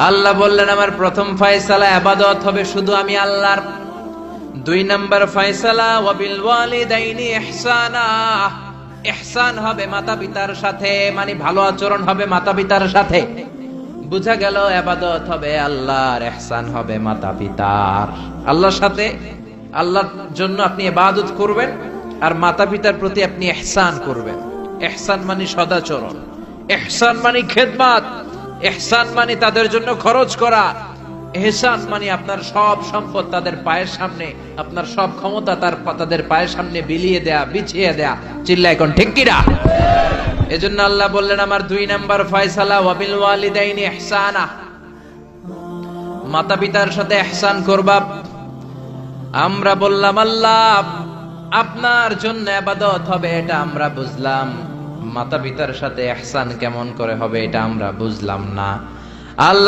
আল্লাহ বললেন আমার প্রথম ফয়সালা ইবাদত হবে শুধু আমি আল্লাহর। 2 নাম্বার ফয়সালা ওয়াবিল ওয়ালিদাইনি ইহসানা, ইহসান হবে মাতা পিতার সাথে, মানে ভালো আচরণ হবে মাতা পিতার সাথে। বুঝা গেল ইবাদত হবে আল্লাহর, ইহসান হবে মাতা পিতার। আল্লাহর সাথে, আল্লাহর জন্য আপনি ইবাদত করবেন আর মাতা পিতার প্রতি আপনি ইহসান করবেন। ইহসান মানে সদাচরণ, ইহসান মানে খেদমত, ইহসান মানে তাদের জন্য খরচ করা, ইহসান মানে আপনার সব সম্পদ তাদের পায়ের সামনে, আপনার সব ক্ষমতা তাদের পায়ের সামনে বিলিয়ে দেয়া, বিছিয়ে দেয়া। চিল্লা এখন ঠিক কিনা? এজন্য আল্লাহ বললেন আমার 2 নাম্বার ফয়সালা ওয়াবিল ওয়ালিদাইনি ইহসানা, মাতা পিতার সাথে ইহসান করবা। আমরা বললাম আল্লাহ আপনার জন্য ইবাদত হবে এটা আমরা বুঝলাম, মাতা পিতার সাথে ইহসান কেমন করে হবে এটা আমরা বুঝলাম না। আল্লাহ